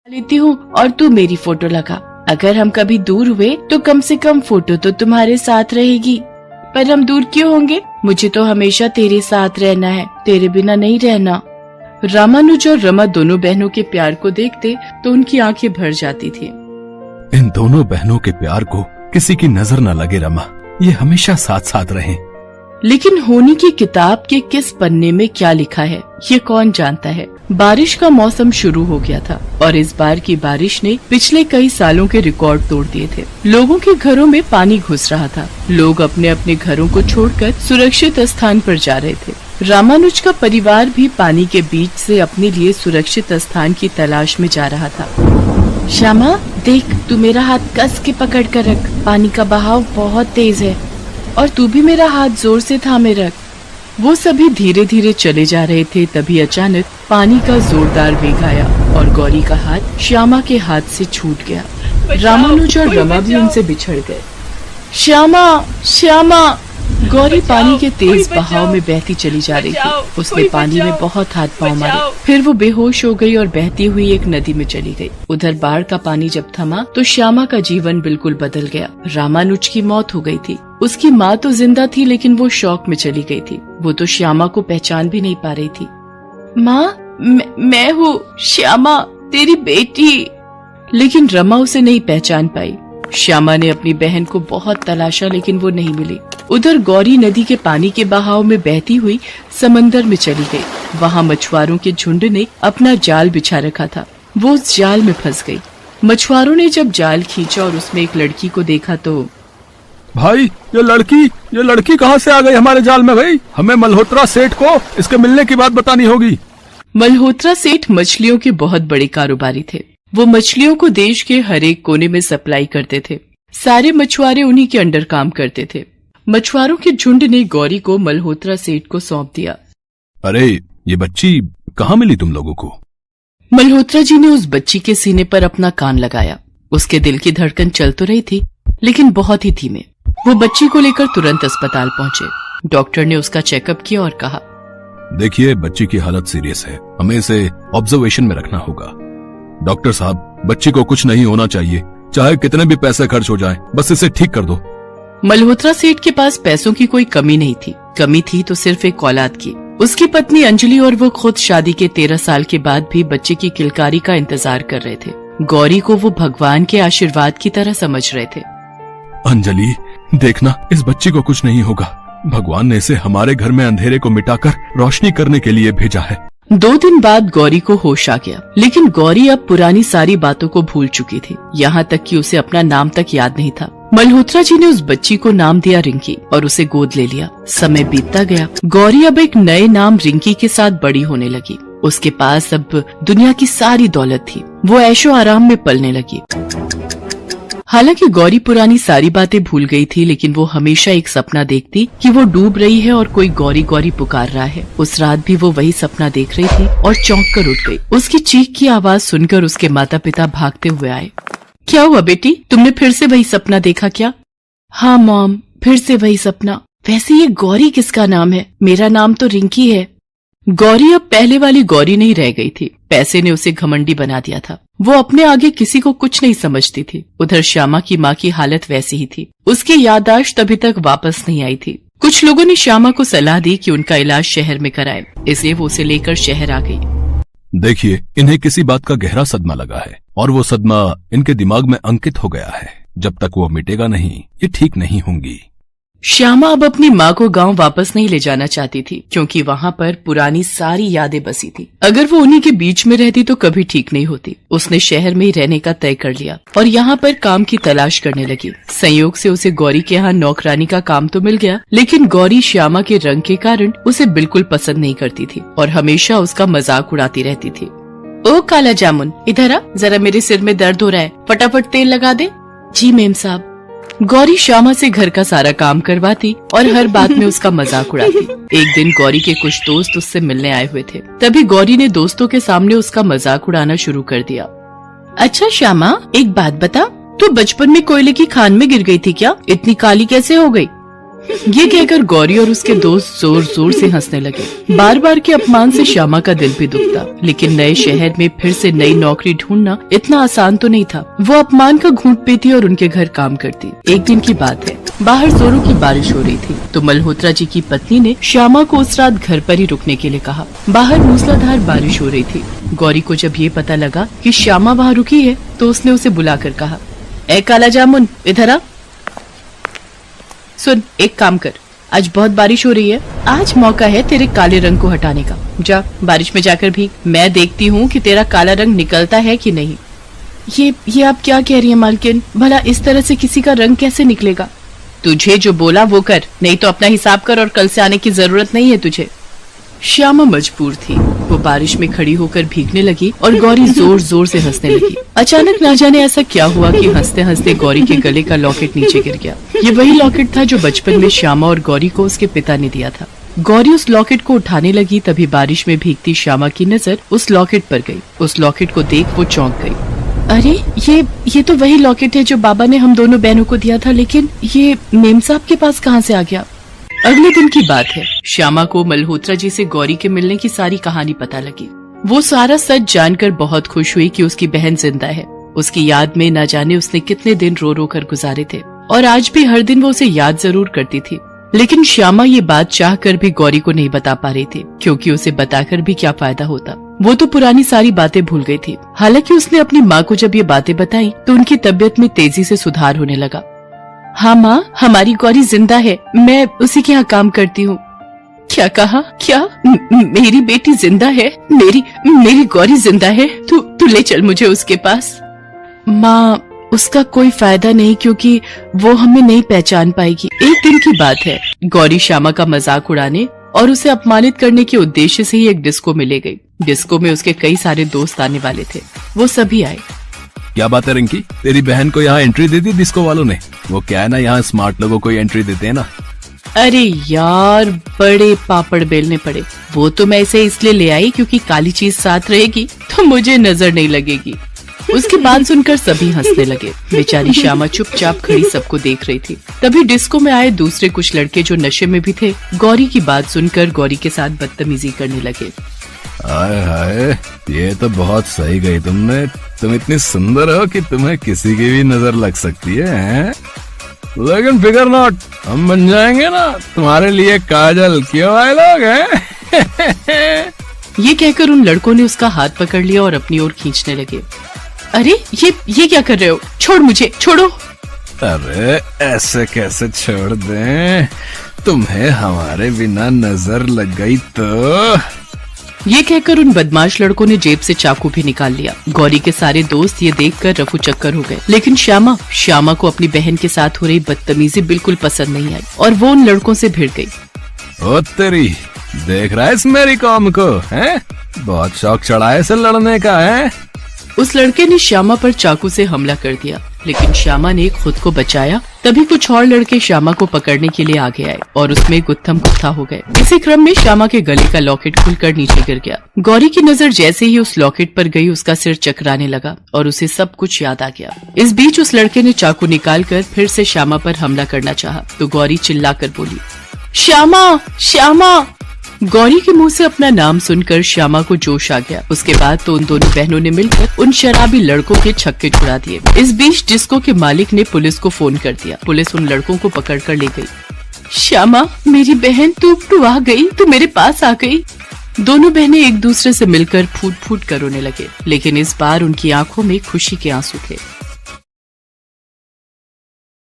लेती हूँ और तू मेरी फोटो लगा। अगर हम कभी दूर हुए तो कम से कम फोटो तो तुम्हारे साथ रहेगी। पर हम दूर क्यों होंगे? मुझे तो हमेशा तेरे साथ रहना है, तेरे बिना नहीं रहना। रामानुज और रमा दोनों बहनों के प्यार को देखते तो उनकी आंखें भर जाती थी। इन दोनों बहनों के प्यार को किसी की नजर न लगे रमा, ये हमेशा साथ साथ रहें। लेकिन होनी की किताब के किस पन्ने में क्या लिखा है ये कौन जानता है। बारिश का मौसम शुरू हो गया था और इस बार की बारिश ने पिछले कई सालों के रिकॉर्ड तोड़ दिए थे। लोगों के घरों में पानी घुस रहा था। लोग अपने अपने घरों को छोड़कर सुरक्षित स्थान पर जा रहे थे। रामानुज का परिवार भी पानी के बीच से अपने लिए सुरक्षित स्थान की तलाश में जा रहा था। श्यामा देख, तू मेरा हाथ कस के पकड़ कर रख, पानी का बहाव बहुत तेज है और तू भी मेरा हाथ जोर से थामे रख। वो सभी धीरे धीरे चले जा रहे थे, तभी अचानक पानी का जोरदार वेग आया और गौरी का हाथ श्यामा के हाथ से छूट गया। रामानुज और रमा भी उनसे बिछड़ गए। श्यामा, श्यामा! गौरी पानी के तेज बहाव में बहती चली जा रही थी। उसने पानी में बहुत हाथ पांव मारे, फिर वो बेहोश हो गई और बहती हुई एक नदी में चली गई। उधर बाढ़ का पानी जब थमा तो श्यामा का जीवन बिल्कुल बदल गया। रामानुज की मौत हो गई थी। उसकी माँ तो जिंदा थी लेकिन वो शौक में चली गई थी। वो तो श्यामा को पहचान भी नहीं पा रही थी। माँ, मैं हूँ श्यामा, तेरी बेटी। लेकिन रमा उसे नहीं पहचान पाई। श्यामा ने अपनी बहन को बहुत तलाशा लेकिन वो नहीं मिली। उधर गौरी नदी के पानी के बहाव में बहती हुई समंदर में चली गई। वहाँ मछुआरों के झुंड ने अपना जाल बिछा रखा था। वो उस जाल में फंस गई। मछुआरों ने जब जाल खींचा और उसमें एक लड़की को देखा तो भाई, ये लड़की कहाँ से आ गई हमारे जाल में? भाई, हमें मल्होत्रा सेठ को इसके मिलने की बात बतानी होगी। मल्होत्रा सेठ मछलियों के बहुत बड़े कारोबारी थे। वो मछलियों को देश के हर एक कोने में सप्लाई करते थे। सारे मछुआरे उन्हीं के अंडर काम करते थे। मछुआरों के झुंड ने गौरी को मल्होत्रा सेठ को सौंप दिया। अरे, ये बच्ची कहाँ मिली तुम लोगों को? मल्होत्रा जी ने उस बच्ची के सीने पर अपना कान लगाया। उसके दिल की धड़कन चल तो रही थी लेकिन बहुत ही धीमे। वो बच्ची को लेकर तुरंत अस्पताल पहुंचे। डॉक्टर ने उसका चेकअप किया और कहा, देखिए, बच्ची की हालत सीरियस है, हमें इसे ऑब्जर्वेशन में रखना होगा। डॉक्टर साहब, बच्ची को कुछ नहीं होना चाहिए, चाहे कितने भी पैसे खर्च हो जाएं, बस इसे ठीक कर दो। मल्होत्रा सेठ के पास पैसों की कोई कमी नहीं थी। कमी थी तो सिर्फ एक औलाद की। उसकी पत्नी अंजलि और वो खुद शादी के 13 साल के बाद भी बच्चे की किलकारी का इंतजार कर रहे थे। गौरी को वो भगवान के आशीर्वाद की तरह समझ रहे थे। अंजलि, देखना, इस बच्ची को कुछ नहीं होगा। भगवान ने इसे हमारे घर में अंधेरे को मिटाकर रोशनी करने के लिए भेजा है। 2 दिन बाद गौरी को होश आ गया, लेकिन गौरी अब पुरानी सारी बातों को भूल चुकी थी। यहाँ तक कि उसे अपना नाम तक याद नहीं था। मल्होत्रा जी ने उस बच्ची को नाम दिया रिंकी और उसे गोद ले लिया। समय बीतता गया। गौरी अब एक नए नाम रिंकी के साथ बड़ी होने लगी। उसके पास अब दुनिया की सारी दौलत थी। वो ऐशो आराम में पलने लगी। हालांकि गौरी पुरानी सारी बातें भूल गई थी, लेकिन वो हमेशा एक सपना देखती कि वो डूब रही है और कोई गौरी गौरी पुकार रहा है। उस रात भी वो वही सपना देख रही थी और चौंक कर उठ गई। उसकी चीख की आवाज सुनकर उसके माता पिता भागते हुए आए। क्या हुआ बेटी, तुमने फिर से वही सपना देखा क्या? हाँ मॉम, फिर से वही सपना। वैसे ये गौरी किसका नाम है? मेरा नाम तो रिंकी है। गौरी अब पहले वाली गौरी नहीं रह गई थी। पैसे ने उसे घमंडी बना दिया था। वो अपने आगे किसी को कुछ नहीं समझती थी। उधर श्यामा की माँ की हालत वैसी ही थी। उसकी याददाश्त अभी तक वापस नहीं आई थी। कुछ लोगों ने श्यामा को सलाह दी कि उनका इलाज शहर में कराए, इसलिए वो उसे लेकर शहर आ गई। देखिए, इन्हें किसी बात का गहरा सदमा लगा है और वो सदमा इनके दिमाग में अंकित हो गया है। जब तक वो मिटेगा नहीं, ये ठीक नहीं होंगी। श्यामा अब अपनी माँ को गांव वापस नहीं ले जाना चाहती थी, क्योंकि वहाँ पर पुरानी सारी यादें बसी थी। अगर वो उन्हीं के बीच में रहती तो कभी ठीक नहीं होती। उसने शहर में ही रहने का तय कर लिया और यहाँ पर काम की तलाश करने लगी। संयोग से उसे गौरी के यहाँ नौकरानी का काम तो मिल गया, लेकिन गौरी श्यामा के रंग के कारण उसे बिल्कुल पसंद नहीं करती थी और हमेशा उसका मजाक उड़ाती रहती थी। ओ काला जामुन, इधर आ, जरा मेरे सिर में दर्द हो रहा है, फटाफट तेल लगा दे। जी मेम साहब। गौरी श्यामा से घर का सारा काम करवाती और हर बात में उसका मजाक उड़ाती। एक दिन गौरी के कुछ दोस्त उससे मिलने आए हुए थे। तभी गौरी ने दोस्तों के सामने उसका मजाक उड़ाना शुरू कर दिया। अच्छा श्यामा, एक बात बता, तू बचपन में कोयले की खान में गिर गई थी क्या? इतनी काली कैसे हो गई? ये कहकर गौरी और उसके दोस्त जोर जोर से हंसने लगे। बार बार के अपमान से श्यामा का दिल भी दुखता, लेकिन नए शहर में फिर से नई नौकरी ढूंढना इतना आसान तो नहीं था। वो अपमान का घूंट पीती और उनके घर काम करती। एक दिन की बात है, बाहर जोरों की बारिश हो रही थी, तो मल्होत्रा जी की पत्नी ने श्यामा को उस रात घर पर ही रुकने के लिए कहा। बाहर मूसलाधार बारिश हो रही थी। गौरी को जब ये पता लगा कि श्यामा वहाँ रुकी है, तो उसने उसे बुलाकर कहा, ए काला जामुन, इधर आ। सुन, एक काम कर, आज बहुत बारिश हो रही है, आज मौका है तेरे काले रंग को हटाने का। जा बारिश में जाकर भीग, मैं देखती हूँ कि तेरा काला रंग निकलता है कि नहीं। ये आप क्या कह रही हैं मालकिन? भला इस तरह से किसी का रंग कैसे निकलेगा? तुझे जो बोला वो कर, नहीं तो अपना हिसाब कर और कल से आने की जरूरत नहीं है तुझे। श्यामा मजबूर थी। वो बारिश में खड़ी होकर भीगने लगी और गौरी जोर जोर से हंसने लगी। अचानक ना जाने ऐसा क्या हुआ कि हंसते हंसते गौरी के गले का लॉकेट नीचे गिर गया। ये वही लॉकेट था जो बचपन में श्यामा और गौरी को उसके पिता ने दिया था। गौरी उस लॉकेट को उठाने लगी, तभी बारिश में भीगती श्यामा की नजर उस लॉकेट पर गई। उस लॉकेट को देख वो चौंक गई। अरे ये तो वही लॉकेट है जो बाबा ने हम दोनों बहनों को दिया था, लेकिन ये मेम साहब के पास कहाँ से आ गया? अगले दिन की बात है। श्यामा को मल्होत्रा जी से गौरी के मिलने की सारी कहानी पता लगी। वो सारा सच जानकर बहुत खुश हुई कि उसकी बहन जिंदा है। उसकी याद में न जाने उसने कितने दिन रो रो कर गुजारे थे, और आज भी हर दिन वो उसे याद जरूर करती थी। लेकिन श्यामा ये बात चाह कर भी गौरी को नहीं बता पा रही थी, क्योंकि उसे बताकर भी क्या फायदा होता। वो तो पुरानी सारी बातें भूल गई थी। हालांकि उसने अपनी माँ को जब ये बातें बताई तो उनकी तबीयत में तेजी से सुधार होने लगा। हाँ माँ, हमारी गौरी जिंदा है, मैं उसी के यहाँ काम करती हूँ। क्या कहा? क्या मेरी बेटी जिंदा है? मेरी गौरी जिंदा है? तू ले चल मुझे उसके पास। माँ, उसका कोई फायदा नहीं, क्योंकि वो हमें नहीं पहचान पाएगी। एक दिन की बात है, गौरी श्यामा का मजाक उड़ाने और उसे अपमानित करने के उद्देश्य से ही एक डिस्को में ले गई। डिस्को में उसके कई सारे दोस्त आने वाले थे। वो सभी आए। क्या बात है रिंकी, तेरी बहन को यहाँ एंट्री दे दी डिस्को वालों ने? वो क्या है ना, यहाँ स्मार्ट लोगों को एंट्री देते हैं ना। अरे यार, बड़े पापड़ बेलने पड़े। वो तो मैं इसे इसलिए ले आई क्योंकि काली चीज साथ रहेगी तो मुझे नजर नहीं लगेगी। उसकी बात सुनकर सभी हंसने लगे। बेचारी श्यामा चुपचाप खड़ी सबको देख रही थी। तभी डिस्को में आए दूसरे कुछ लड़के जो नशे में भी थे, गौरी की बात सुनकर गौरी के साथ बदतमीजी करने लगे। हाय हाय, ये तो बहुत सही गई तुमने। तुम इतनी सुंदर हो कि तुम्हें किसी की भी नजर लग सकती है? लेकिन फिकर नॉट, हम बन जाएंगे ना तुम्हारे लिए काजल। क्यों आए लोग हैं? ये कहकर उन लड़कों ने उसका हाथ पकड़ लिया और अपनी ओर खींचने लगे। अरे ये क्या कर रहे हो? छोड़ मुझे, छोड़ो। अरे ऐसे कैसे छोड़ दें? तुम्हें हमारे बिना नजर लग गई तो? ये कहकर उन बदमाश लड़कों ने जेब से चाकू भी निकाल लिया। गौरी के सारे दोस्त ये देखकर रफू चक्कर हो गए, लेकिन श्यामा को अपनी बहन के साथ हो रही बदतमीजी बिल्कुल पसंद नहीं आई और वो उन लड़कों से भिड़ गई। ओ तेरी, देख रहा है इस मेरी कौम को, हैं? बहुत शौक चढ़ा है इसे लड़ने का, है? उस लड़के ने श्यामा पर चाकू से हमला कर दिया, लेकिन श्यामा ने खुद को बचाया। तभी कुछ और लड़के श्यामा को पकड़ने के लिए आगे आए और उसमें गुत्थम गुत्था हो गए। इसी क्रम में श्यामा के गले का लॉकेट खुलकर नीचे गिर गया। गौरी की नजर जैसे ही उस लॉकेट पर गई, उसका सिर चकराने लगा और उसे सब कुछ याद आ गया। इस बीच उस लड़के ने चाकू निकालकर फिर से श्यामा पर हमला करना चाहा, तो गौरी चिल्लाकर बोली, श्यामा, श्यामा। गौरी के मुंह से अपना नाम सुनकर श्यामा को जोश आ गया। उसके बाद तो उन दोनों बहनों ने मिलकर उन शराबी लड़कों के छक्के छुड़ा दिए। इस बीच डिस्को के मालिक ने पुलिस को फोन कर दिया। पुलिस उन लड़कों को पकड़कर ले गई। श्यामा, मेरी बहन, तू आ गई, तू मेरे पास आ गई। दोनों बहनें एक दूसरे से मिलकर फूट फूट कर रोने लगे, लेकिन इस बार उनकी आंखों में खुशी के आंसू थे।